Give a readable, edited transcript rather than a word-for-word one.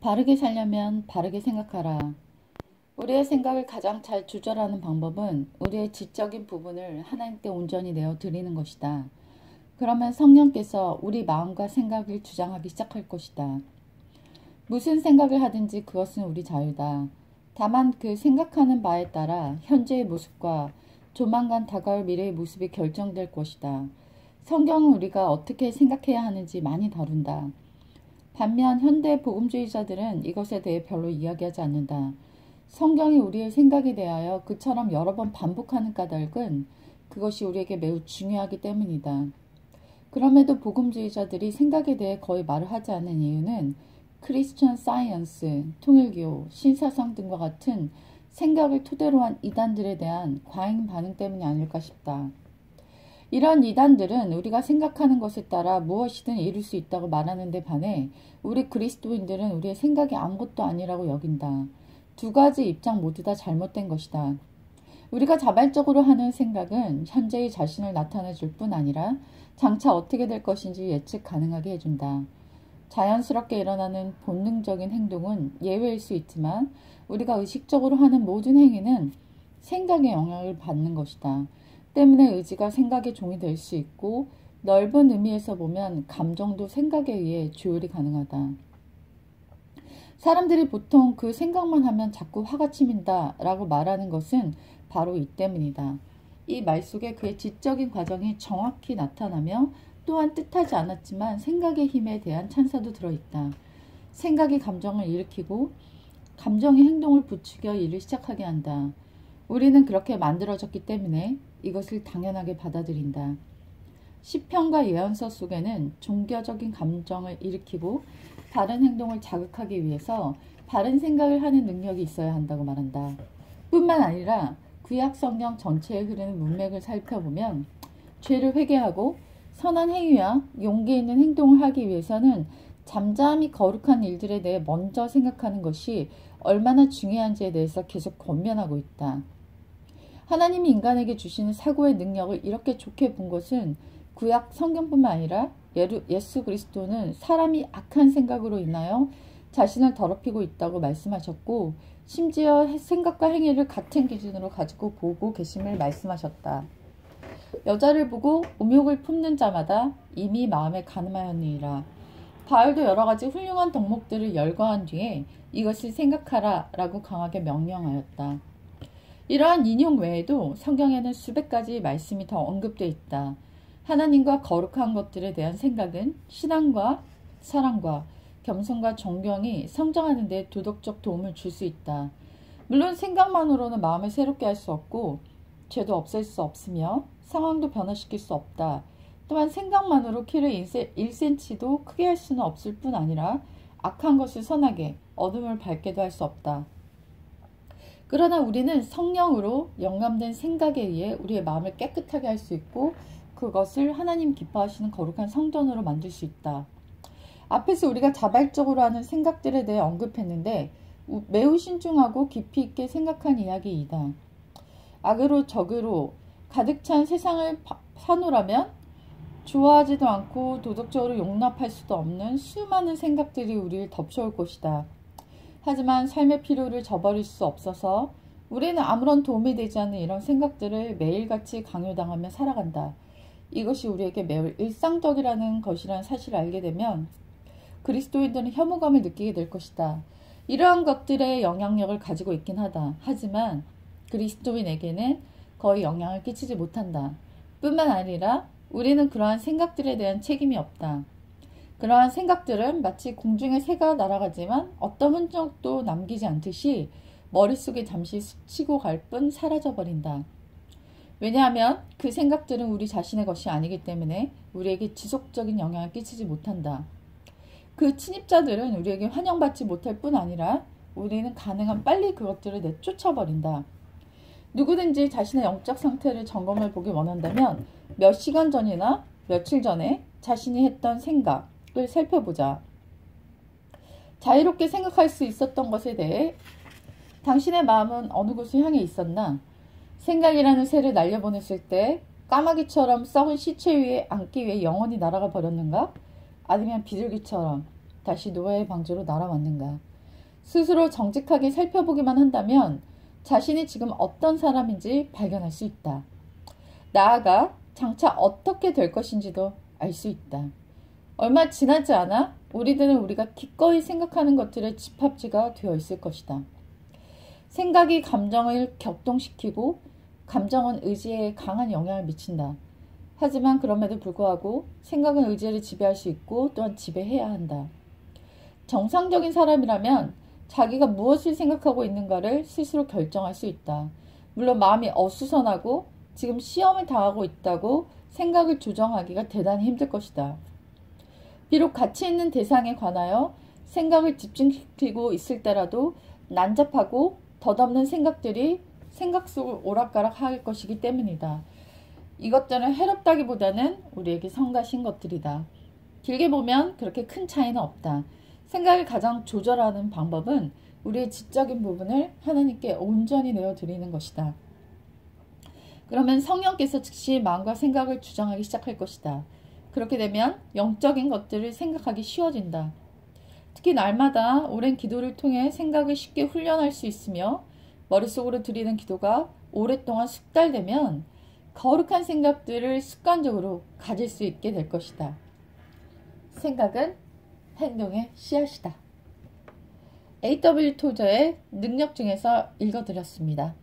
바르게 살려면 바르게 생각하라. 우리의 생각을 가장 잘 조절하는 방법은 우리의 지적인 부분을 하나님께 온전히 내어 드리는 것이다. 그러면 성령께서 우리 마음과 생각을 주장하기 시작할 것이다. 무슨 생각을 하든지 그것은 우리 자유다. 다만 그 생각하는 바에 따라 현재의 모습과 조만간 다가올 미래의 모습이 결정될 것이다. 성경은 우리가 어떻게 생각해야 하는지 많이 다룬다. 반면 현대 복음주의자들은 이것에 대해 별로 이야기하지 않는다. 성경이 우리의 생각에 대하여 그처럼 여러 번 반복하는 까닭은 그것이 우리에게 매우 중요하기 때문이다. 그럼에도 복음주의자들이 생각에 대해 거의 말을 하지 않는 이유는 크리스천 사이언스, 통일교, 신사상 등과 같은 생각을 토대로 한 이단들에 대한 과잉 반응 때문이 아닐까 싶다. 이런 이단들은 우리가 생각하는 것에 따라 무엇이든 이룰 수 있다고 말하는 데 반해 우리 그리스도인들은 우리의 생각이 아무것도 아니라고 여긴다. 두 가지 입장 모두 다 잘못된 것이다. 우리가 자발적으로 하는 생각은 현재의 자신을 나타내 줄 뿐 아니라 장차 어떻게 될 것인지 예측 가능하게 해준다. 자연스럽게 일어나는 본능적인 행동은 예외일 수 있지만 우리가 의식적으로 하는 모든 행위는 생각의 영향을 받는 것이다. 때문에 의지가 생각의 종이 될 수 있고 넓은 의미에서 보면 감정도 생각에 의해 조율이 가능하다. 사람들이 보통 그 생각만 하면 자꾸 화가 치민다 라고 말하는 것은 바로 이 때문이다. 이 말 속에 그의 지적인 과정이 정확히 나타나며 또한 뜻하지 않았지만 생각의 힘에 대한 찬사도 들어있다. 생각이 감정을 일으키고 감정이 행동을 부추겨 일을 시작하게 한다. 우리는 그렇게 만들어졌기 때문에 이것을 당연하게 받아들인다. 시편과 예언서 속에는 종교적인 감정을 일으키고 바른 행동을 자극하기 위해서 바른 생각을 하는 능력이 있어야 한다고 말한다. 뿐만 아니라 구약 성경 전체에 흐르는 문맥을 살펴보면 죄를 회개하고 선한 행위와 용기 있는 행동을 하기 위해서는 잠잠히 거룩한 일들에 대해 먼저 생각하는 것이 얼마나 중요한지에 대해서 계속 권면하고 있다. 하나님이 인간에게 주시는 사고의 능력을 이렇게 좋게 본 것은 구약 성경뿐만 아니라 예수 그리스도는 사람이 악한 생각으로 인하여 자신을 더럽히고 있다고 말씀하셨고 심지어 생각과 행위를 같은 기준으로 가지고 보고 계심을 말씀하셨다. 여자를 보고 음욕을 품는 자마다 이미 마음에 간음하였느니라. 바울도 여러 가지 훌륭한 덕목들을 열거한 뒤에 이것을 생각하라 라고 강하게 명령하였다. 이러한 인용 외에도 성경에는 수백 가지 말씀이 더 언급되어 있다. 하나님과 거룩한 것들에 대한 생각은 신앙과 사랑과 겸손과 존경이 성장하는 데 도덕적 도움을 줄 수 있다. 물론 생각만으로는 마음을 새롭게 할 수 없고 죄도 없앨 수 없으며 상황도 변화시킬 수 없다. 또한 생각만으로 키를 1cm도 크게 할 수는 없을 뿐 아니라 악한 것을 선하게, 어둠을 밝게도 할 수 없다. 그러나 우리는 성령으로 영감된 생각에 의해 우리의 마음을 깨끗하게 할 수 있고 그것을 하나님 기뻐하시는 거룩한 성전으로 만들 수 있다. 앞에서 우리가 자발적으로 하는 생각들에 대해 언급했는데 매우 신중하고 깊이 있게 생각한 이야기이다. 악으로 적으로 가득 찬 세상을 사노라면 좋아하지도 않고 도덕적으로 용납할 수도 없는 수많은 생각들이 우리를 덮쳐올 것이다. 하지만 삶의 필요를 저버릴 수 없어서 우리는 아무런 도움이 되지 않는 이런 생각들을 매일같이 강요당하며 살아간다. 이것이 우리에게 매우 일상적이라는 것이라는 사실을 알게 되면 그리스도인들은 혐오감을 느끼게 될 것이다. 이러한 것들의 영향력을 가지고 있긴 하다. 하지만 그리스도인에게는 거의 영향을 끼치지 못한다. 뿐만 아니라 우리는 그러한 생각들에 대한 책임이 없다. 그러한 생각들은 마치 공중에 새가 날아가지만 어떤 흔적도 남기지 않듯이 머릿속에 잠시 스치고 갈 뿐 사라져버린다. 왜냐하면 그 생각들은 우리 자신의 것이 아니기 때문에 우리에게 지속적인 영향을 끼치지 못한다. 그 침입자들은 우리에게 환영받지 못할 뿐 아니라 우리는 가능한 빨리 그것들을 내쫓아버린다. 누구든지 자신의 영적 상태를 점검해 보기 원한다면 몇 시간 전이나 며칠 전에 자신이 했던 생각을 살펴보자. 자유롭게 생각할 수 있었던 것에 대해 당신의 마음은 어느 곳을 향해 있었나? 생각이라는 새를 날려보냈을 때 까마귀처럼 썩은 시체 위에 앉기 위해 영원히 날아가 버렸는가? 아니면 비둘기처럼 다시 노예의 방주로 날아왔는가? 스스로 정직하게 살펴보기만 한다면 자신이 지금 어떤 사람인지 발견할 수 있다. 나아가 장차 어떻게 될 것인지도 알 수 있다. 얼마 지나지 않아 우리들은 우리가 기꺼이 생각하는 것들의 집합지가 되어 있을 것이다. 생각이 감정을 격동시키고 감정은 의지에 강한 영향을 미친다. 하지만 그럼에도 불구하고 생각은 의지를 지배할 수 있고 또한 지배해야 한다. 정상적인 사람이라면 자기가 무엇을 생각하고 있는가를 스스로 결정할 수 있다. 물론 마음이 어수선하고 지금 시험을 당하고 있다고 생각을 조정하기가 대단히 힘들 것이다. 비록 가치 있는 대상에 관하여 생각을 집중시키고 있을 때라도 난잡하고 덧없는 생각들이 생각 속을 오락가락 할 것이기 때문이다. 이것들은 해롭다기보다는 우리에게 성가신 것들이다. 길게 보면 그렇게 큰 차이는 없다. 생각을 가장 조절하는 방법은 우리의 지적인 부분을 하나님께 온전히 내어드리는 것이다. 그러면 성령께서 즉시 마음과 생각을 주장하기 시작할 것이다. 그렇게 되면 영적인 것들을 생각하기 쉬워진다. 특히 날마다 오랜 기도를 통해 생각을 쉽게 훈련할 수 있으며 머릿속으로 드리는 기도가 오랫동안 숙달되면 거룩한 생각들을 습관적으로 가질 수 있게 될 것이다. 생각은 행동의 씨앗이다. A.W. 토저의 능력 중에서 읽어드렸습니다.